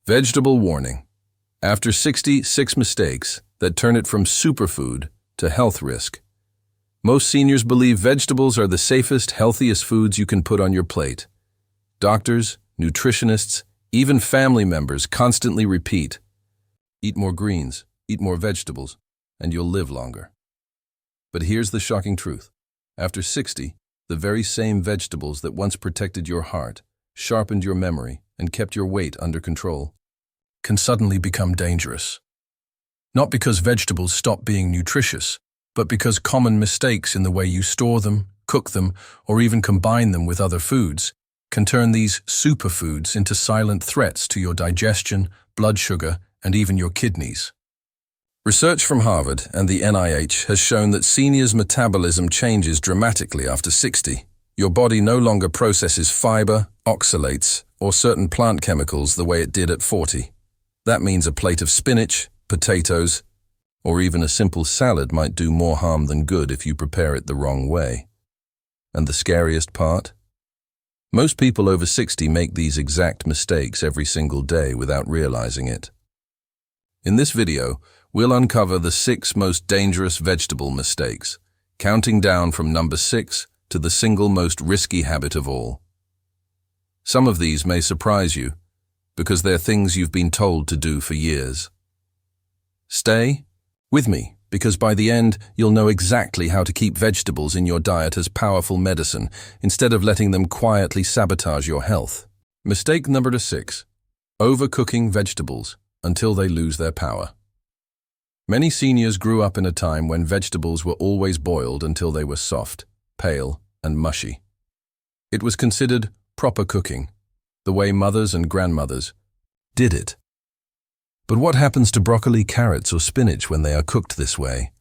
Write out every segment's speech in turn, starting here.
Vegetable warning. After 66 mistakes that turn it from superfood to health risk. Most seniors believe vegetables are the safest, healthiest foods you can put on your plate. Doctors, nutritionists, even family members constantly repeat, eat more greens, eat more vegetables, and you'll live longer. But here's the shocking truth. After 60, the very same vegetables that once protected your heart, sharpened your memory, and kept your weight under control, can suddenly become dangerous. Not because vegetables stop being nutritious, but because common mistakes in the way you store them, cook them, or even combine them with other foods can turn these superfoods into silent threats to your digestion, blood sugar, and even your kidneys. Research from Harvard and the NIH has shown that seniors' metabolism changes dramatically after 60. Your body no longer processes fiber, oxalates, or certain plant chemicals the way it did at 40. That means a plate of spinach, potatoes, or even a simple salad might do more harm than good if you prepare it the wrong way. And the scariest part? Most people over 60 make these exact mistakes every single day without realizing it. In this video, we'll uncover the 6 most dangerous vegetable mistakes, counting down from number 6 to the single most risky habit of all. Some of these may surprise you, because they're things you've been told to do for years. Stay with me, because by the end, you'll know exactly how to keep vegetables in your diet as powerful medicine, instead of letting them quietly sabotage your health. Mistake number 6. Overcooking vegetables until they lose their power. Many seniors grew up in a time when vegetables were always boiled until they were soft, pale, and mushy. It was considered proper cooking, the way mothers and grandmothers did it. But what happens to broccoli, carrots, or spinach when they are cooked this way?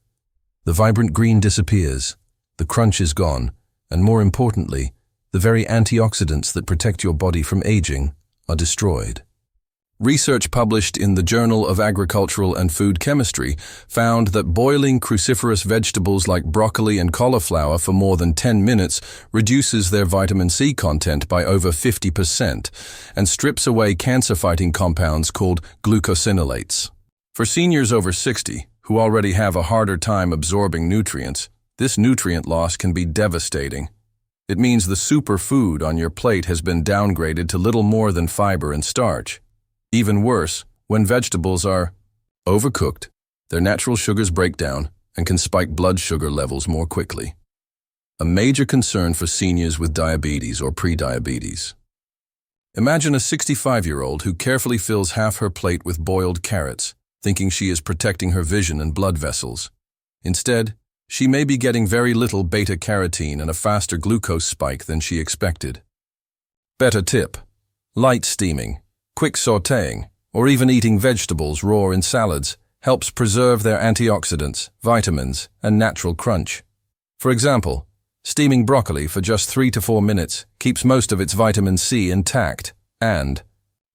The vibrant green disappears, the crunch is gone, and more importantly, the very antioxidants that protect your body from aging are destroyed. Research published in the Journal of Agricultural and Food Chemistry found that boiling cruciferous vegetables like broccoli and cauliflower for more than 10 minutes reduces their vitamin C content by over 50% and strips away cancer-fighting compounds called glucosinolates. For seniors over 60, who already have a harder time absorbing nutrients, this nutrient loss can be devastating. It means the superfood on your plate has been downgraded to little more than fiber and starch. Even worse, when vegetables are overcooked, their natural sugars break down and can spike blood sugar levels more quickly. A major concern for seniors with diabetes or prediabetes. Imagine a 65-year-old who carefully fills half her plate with boiled carrots, thinking she is protecting her vision and blood vessels. Instead, she may be getting very little beta-carotene and a faster glucose spike than she expected. Better tip: light steaming, quick sautéing, or even eating vegetables raw in salads helps preserve their antioxidants, vitamins, and natural crunch. For example, steaming broccoli for just 3 to 4 minutes keeps most of its vitamin C intact, and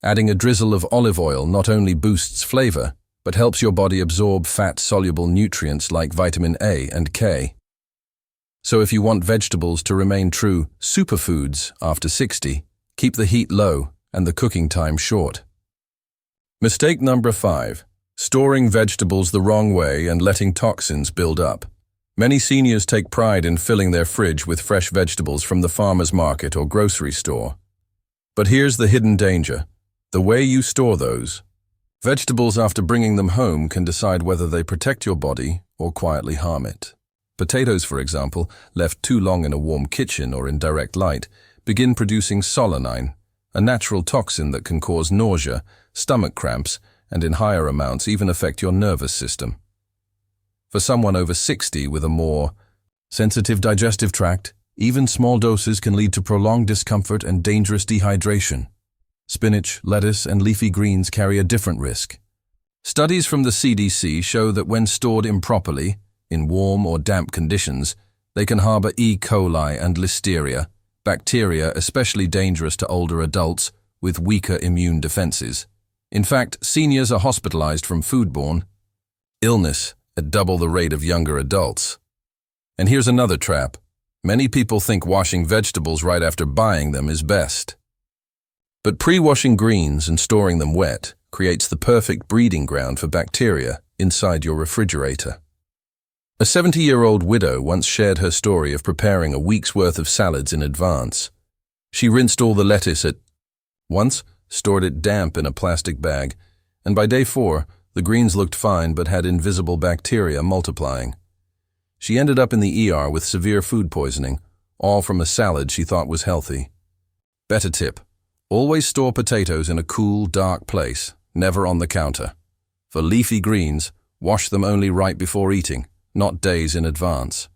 adding a drizzle of olive oil not only boosts flavor, but helps your body absorb fat-soluble nutrients like vitamin A and K. So if you want vegetables to remain true superfoods after 60, keep the heat low and the cooking time short. Mistake number 5. Storing vegetables the wrong way and letting toxins build up. Many seniors take pride in filling their fridge with fresh vegetables from the farmer's market or grocery store. But here's the hidden danger: the way you store those. Vegetables after bringing them home can decide whether they protect your body or quietly harm it. Potatoes, for example, left too long in a warm kitchen or in direct light, begin producing solanine, a natural toxin that can cause nausea, stomach cramps, and in higher amounts even affect your nervous system. For someone over 60 with a more sensitive digestive tract, even small doses can lead to prolonged discomfort and dangerous dehydration. Spinach, lettuce, and leafy greens carry a different risk. Studies from the CDC show that when stored improperly, in warm or damp conditions, they can harbor E. coli and listeria, bacteria especially dangerous to older adults with weaker immune defenses. In fact, seniors are hospitalized from foodborne illness at double the rate of younger adults. And here's another trap. Many people think washing vegetables right after buying them is best. But pre-washing greens and storing them wet creates the perfect breeding ground for bacteria inside your refrigerator. A 70-year-old widow once shared her story of preparing a week's worth of salads in advance. She rinsed all the lettuce at once, stored it damp in a plastic bag, and by day 4, the greens looked fine but had invisible bacteria multiplying. She ended up in the ER with severe food poisoning, all from a salad she thought was healthy. Better tip: always store potatoes in a cool, dark place, never on the counter. For leafy greens, wash them only right before eating, not days in advance.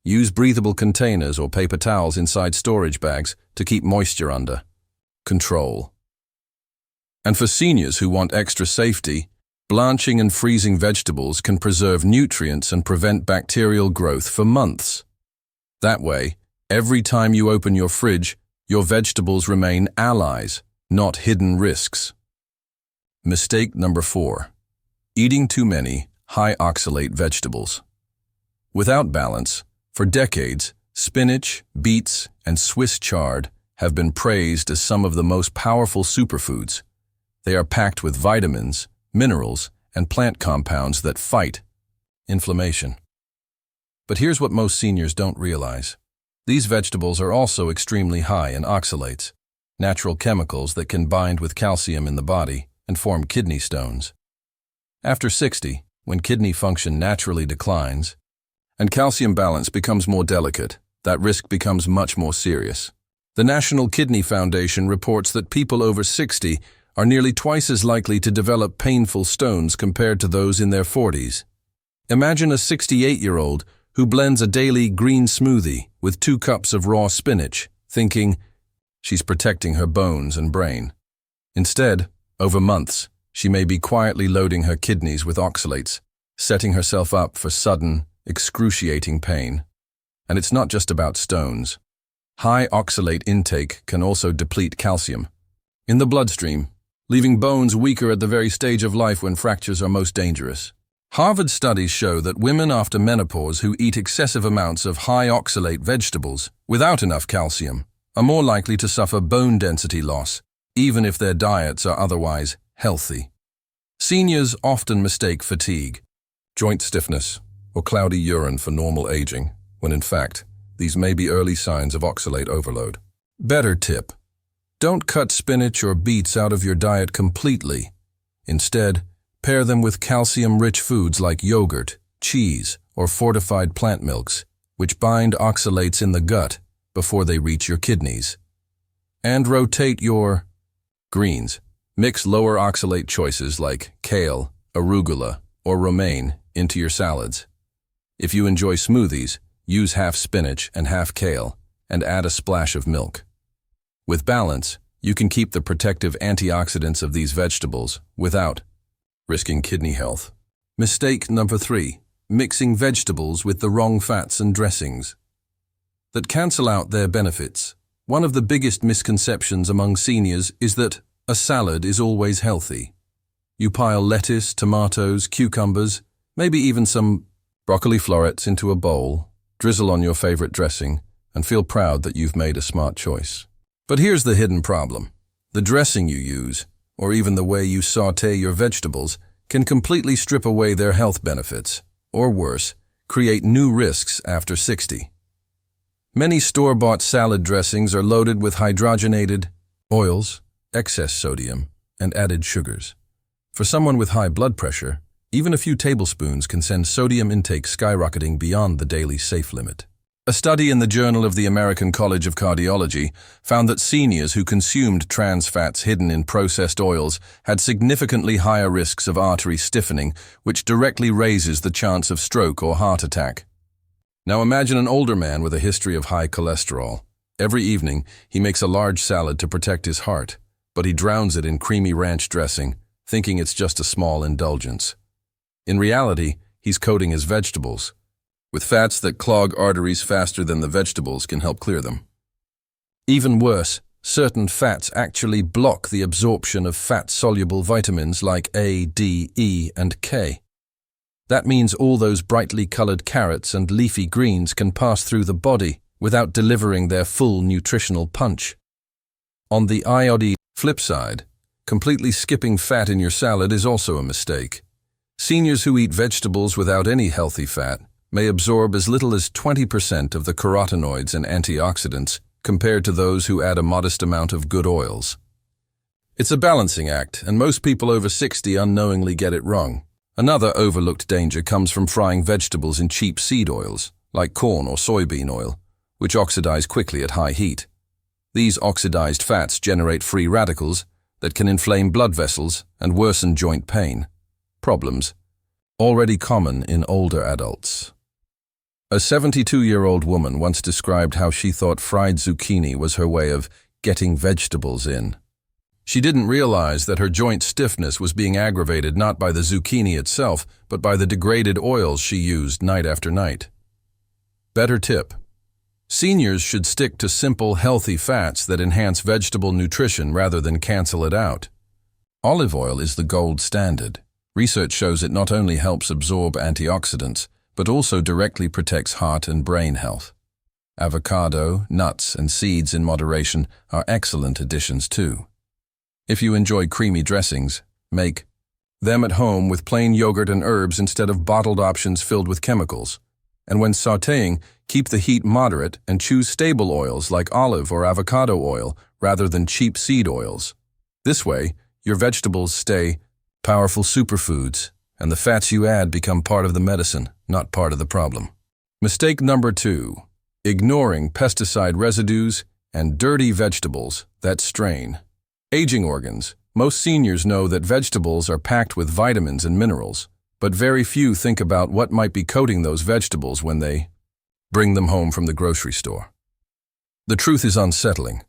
Use breathable containers or paper towels inside storage bags to keep moisture under. Control. And for seniors who want extra safety, blanching and freezing vegetables can preserve nutrients and prevent bacterial growth for months. That way, every time you open your fridge, your vegetables remain allies, not hidden risks. Mistake number 4. Eating too many high oxalate vegetables. Without balance, for decades, spinach, beets, and Swiss chard have been praised as some of the most powerful superfoods. They are packed with vitamins, minerals, and plant compounds that fight inflammation. But here's what most seniors don't realize. These vegetables are also extremely high in oxalates, natural chemicals that can bind with calcium in the body and form kidney stones. After 60, when kidney function naturally declines, and calcium balance becomes more delicate, that risk becomes much more serious. The National Kidney Foundation reports that people over 60 are nearly twice as likely to develop painful stones compared to those in their 40s. Imagine a 68-year-old who blends a daily green smoothie with 2 cups of raw spinach, thinking she's protecting her bones and brain. Instead, over months, she may be quietly loading her kidneys with oxalates, setting herself up for sudden, excruciating pain. And it's not just about stones. High oxalate intake can also deplete calcium in the bloodstream, leaving bones weaker at the very stage of life when fractures are most dangerous. Harvard studies show that women after menopause who eat excessive amounts of high oxalate vegetables without enough calcium are more likely to suffer bone density loss, even if their diets are otherwise healthy. Seniors often mistake fatigue, joint stiffness, or cloudy urine for normal aging, when in fact, these may be early signs of oxalate overload. Better tip: don't cut spinach or beets out of your diet completely. Instead, pair them with calcium-rich foods like yogurt, cheese, or fortified plant milks, which bind oxalates in the gut before they reach your kidneys. And rotate your greens. Mix lower oxalate choices like kale, arugula, or romaine into your salads. If you enjoy smoothies, use half spinach and half kale, and add a splash of milk. With balance, you can keep the protective antioxidants of these vegetables without risking kidney health. Mistake number 3. Mixing vegetables with the wrong fats and dressings that cancel out their benefits. One of the biggest misconceptions among seniors is that a salad is always healthy. You pile lettuce, tomatoes, cucumbers, maybe even some broccoli florets into a bowl, drizzle on your favorite dressing, and feel proud that you've made a smart choice. But here's the hidden problem. The dressing you use, or even the way you sauté your vegetables, can completely strip away their health benefits, or worse, create new risks after 60. Many store-bought salad dressings are loaded with hydrogenated oils, excess sodium, and added sugars. For someone with high blood pressure, even a few tablespoons can send sodium intake skyrocketing beyond the daily safe limit. A study in the Journal of the American College of Cardiology found that seniors who consumed trans fats hidden in processed oils had significantly higher risks of artery stiffening, which directly raises the chance of stroke or heart attack. Now imagine an older man with a history of high cholesterol. Every evening, he makes a large salad to protect his heart, but he drowns it in creamy ranch dressing, thinking it's just a small indulgence. In reality, he's coating his vegetables with fats that clog arteries faster than the vegetables can help clear them. Even worse, certain fats actually block the absorption of fat-soluble vitamins like A, D, E, and K. That means all those brightly colored carrots and leafy greens can pass through the body without delivering their full nutritional punch. On the iodine flip side, Completely skipping fat in your salad is also a mistake. Seniors who eat vegetables without any healthy fat may absorb as little as 20% of the carotenoids and antioxidants compared to those who add a modest amount of good oils. It's a balancing act, and most people over 60 unknowingly get it wrong. Another overlooked danger comes from frying vegetables in cheap seed oils, like corn or soybean oil, which oxidize quickly at high heat. These oxidized fats generate free radicals that can inflame blood vessels and worsen joint pain. Problems already common in older adults. A 72-year-old woman once described how she thought fried zucchini was her way of getting vegetables in. She didn't realize that her joint stiffness was being aggravated not by the zucchini itself, but by the degraded oils she used night after night. Better tip. Seniors should stick to simple, healthy fats that enhance vegetable nutrition rather than cancel it out. Olive oil is the gold standard. Research shows it not only helps absorb antioxidants, but also directly protects heart and brain health. Avocado, nuts, and seeds in moderation are excellent additions too. If you enjoy creamy dressings, make them at home with plain yogurt and herbs instead of bottled options filled with chemicals. And when sautéing, keep the heat moderate and choose stable oils like olive or avocado oil rather than cheap seed oils. This way, your vegetables stay powerful superfoods, and the fats you add become part of the medicine, not part of the problem. Mistake number 2. Ignoring pesticide residues and dirty vegetables that strain. Aging organs. Most seniors know that vegetables are packed with vitamins and minerals, but very few think about what might be coating those vegetables when they bring them home from the grocery store. The truth is unsettling.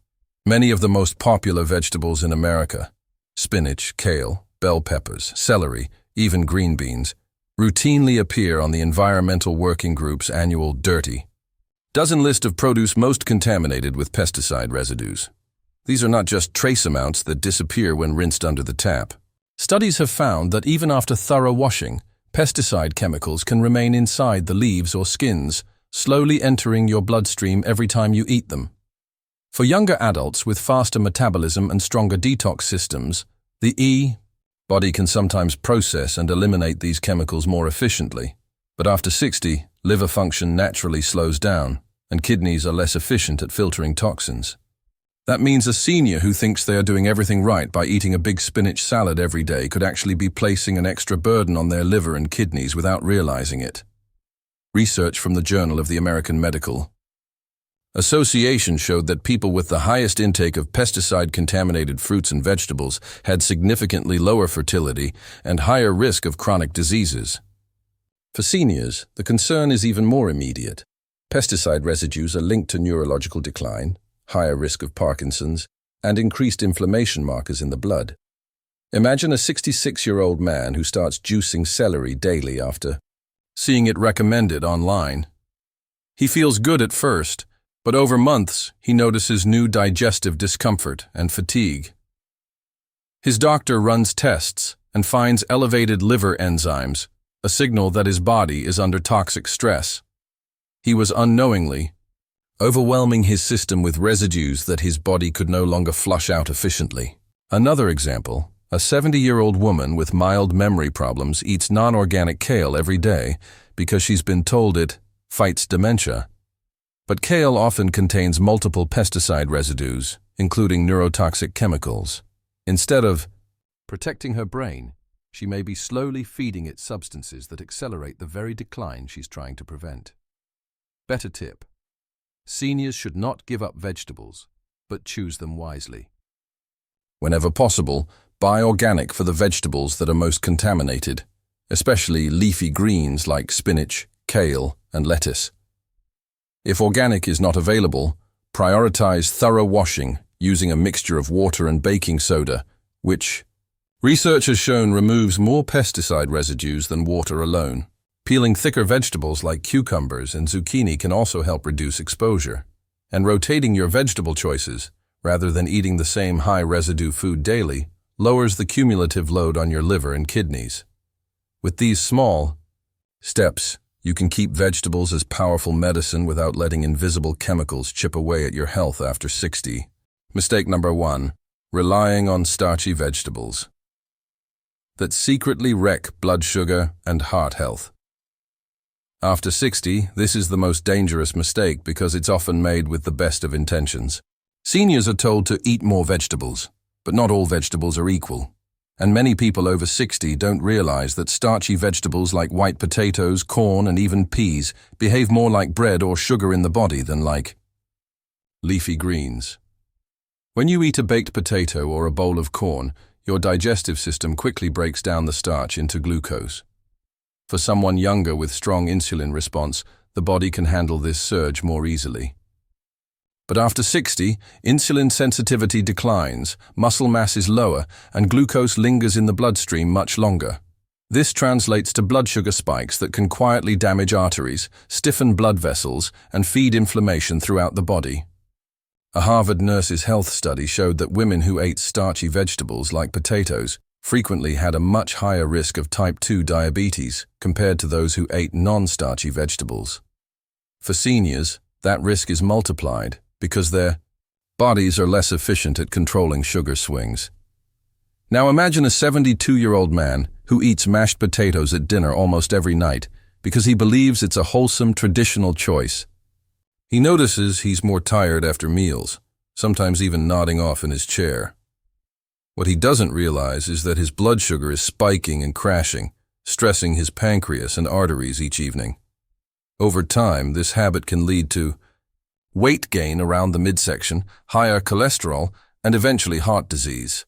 Many of the most popular vegetables in America, spinach, kale, bell peppers, celery, even green beans, routinely appear on the Environmental Working Group's annual Dirty Dozen list of produce most contaminated with pesticide residues. These are not just trace amounts that disappear when rinsed under the tap. Studies have found that even after thorough washing, pesticide chemicals can remain inside the leaves or skins, slowly entering your bloodstream every time you eat them. For younger adults with faster metabolism and stronger detox systems, the body can sometimes process and eliminate these chemicals more efficiently. But after 60, liver function naturally slows down, and kidneys are less efficient at filtering toxins. That means a senior who thinks they are doing everything right by eating a big spinach salad every day could actually be placing an extra burden on their liver and kidneys without realizing it. Research from the Journal of the American Medical Association showed that people with the highest intake of pesticide-contaminated fruits and vegetables had significantly lower fertility and higher risk of chronic diseases. For seniors, the concern is even more immediate. Pesticide residues are linked to neurological decline, higher risk of Parkinson's, and increased inflammation markers in the blood. Imagine a 66-year-old man who starts juicing celery daily after seeing it recommended online. He feels good at first, but over months he notices new digestive discomfort and fatigue. His doctor runs tests and finds elevated liver enzymes, a signal that his body is under toxic stress. He was unknowingly overwhelming his system with residues that his body could no longer flush out efficiently. Another example, a 70-year-old woman with mild memory problems eats non-organic kale every day because she's been told it fights dementia. But kale often contains multiple pesticide residues, including neurotoxic chemicals. Instead of protecting her brain, she may be slowly feeding it substances that accelerate the very decline she's trying to prevent. Better tip. Seniors should not give up vegetables, but choose them wisely. Whenever possible, buy organic for the vegetables that are most contaminated, especially leafy greens like spinach, kale, and lettuce. If organic is not available, prioritize thorough washing using a mixture of water and baking soda, which research has shown removes more pesticide residues than water alone. Peeling thicker vegetables like cucumbers and zucchini can also help reduce exposure. And rotating your vegetable choices, rather than eating the same high-residue food daily, lowers the cumulative load on your liver and kidneys. With these small steps, you can keep vegetables as powerful medicine without letting invisible chemicals chip away at your health after 60. Mistake number 1. relying on starchy vegetables that secretly wreck blood sugar and heart health. After 60, this is the most dangerous mistake because it's often made with the best of intentions. Seniors are told to eat more vegetables, but not all vegetables are equal. And many people over 60 don't realize that starchy vegetables like white potatoes, corn, and even peas behave more like bread or sugar in the body than like leafy greens. When you eat a baked potato or a bowl of corn, your digestive system quickly breaks down the starch into glucose. For someone younger with strong insulin response, the body can handle this surge more easily. But after 60, insulin sensitivity declines, muscle mass is lower, and glucose lingers in the bloodstream much longer. This translates to blood sugar spikes that can quietly damage arteries, stiffen blood vessels, and feed inflammation throughout the body. A Harvard nurses' health study showed that women who ate starchy vegetables like potatoes frequently had a much higher risk of type 2 diabetes compared to those who ate non-starchy vegetables. For seniors, that risk is multiplied because their bodies are less efficient at controlling sugar swings. Now imagine a 72-year-old man who eats mashed potatoes at dinner almost every night because he believes it's a wholesome, traditional choice. He notices he's more tired after meals, sometimes even nodding off in his chair. What he doesn't realize is that his blood sugar is spiking and crashing, stressing his pancreas and arteries each evening. Over time, this habit can lead to weight gain around the midsection, higher cholesterol, and eventually heart disease.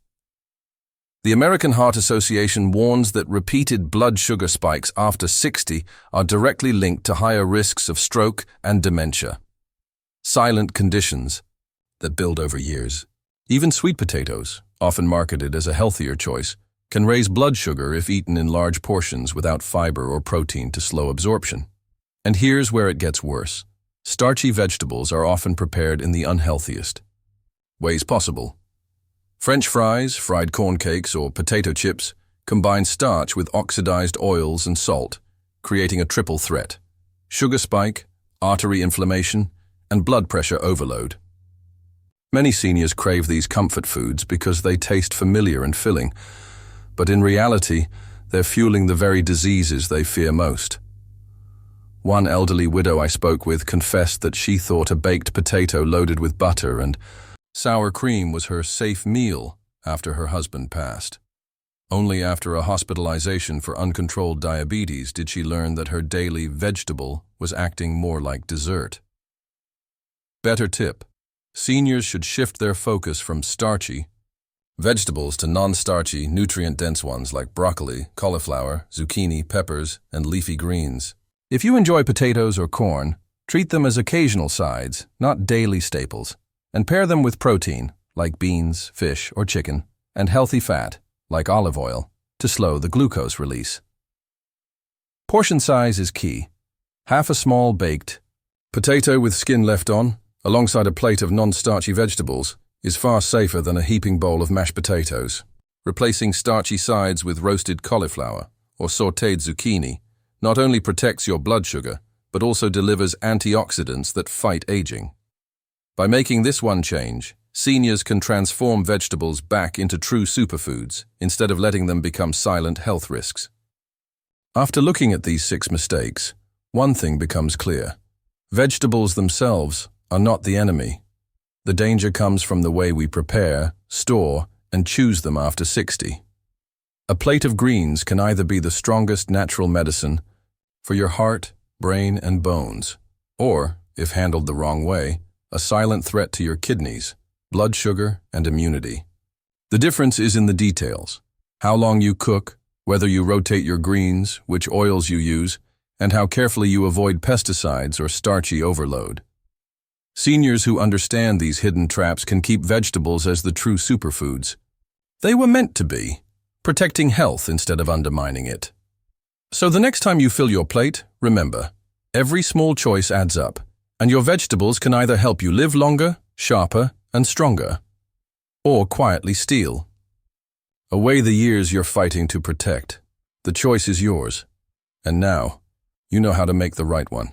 The American Heart Association warns that repeated blood sugar spikes after 60 are directly linked to higher risks of stroke and dementia. Silent conditions that build over years. Even sweet potatoes, often marketed as a healthier choice, can raise blood sugar if eaten in large portions without fiber or protein to slow absorption. And here's where it gets worse. Starchy vegetables are often prepared in the unhealthiest ways possible. French fries, fried corn cakes, or potato chips combine starch with oxidized oils and salt, creating a triple threat: sugar spike, artery inflammation, and blood pressure overload. Many seniors crave these comfort foods because they taste familiar and filling, but in reality, they're fueling the very diseases they fear most. One elderly widow I spoke with confessed that she thought a baked potato loaded with butter and sour cream was her safe meal after her husband passed. Only after a hospitalization for uncontrolled diabetes did she learn that her daily vegetable was acting more like dessert. Better tip: seniors should shift their focus from starchy vegetables to non-starchy, nutrient-dense ones like broccoli, cauliflower, zucchini, peppers, and leafy greens. If you enjoy potatoes or corn, treat them as occasional sides, not daily staples, and pair them with protein, like beans, fish, or chicken, and healthy fat, like olive oil, to slow the glucose release. Portion size is key. Half a small baked potato with skin left on, alongside a plate of non-starchy vegetables, is far safer than a heaping bowl of mashed potatoes. Replacing starchy sides with roasted cauliflower or sautéed zucchini not only protects your blood sugar, but also delivers antioxidants that fight aging. By making this one change, seniors can transform vegetables back into true superfoods instead of letting them become silent health risks. After looking at these 6 mistakes, one thing becomes clear. Vegetables themselves are not the enemy. The danger comes from the way we prepare, store, and choose them after 60. A plate of greens can either be the strongest natural medicine for your heart, brain, and bones, or, if handled the wrong way, a silent threat to your kidneys, blood sugar, and immunity. The difference is in the details: how long you cook, whether you rotate your greens, which oils you use, and how carefully you avoid pesticides or starchy overload. Seniors who understand these hidden traps can keep vegetables as the true superfoods they were meant to be, protecting health instead of undermining it. So the next time you fill your plate, remember, every small choice adds up, and your vegetables can either help you live longer, sharper, and stronger, or quietly steal away the years you're fighting to protect. The choice is yours, and now you know how to make the right one.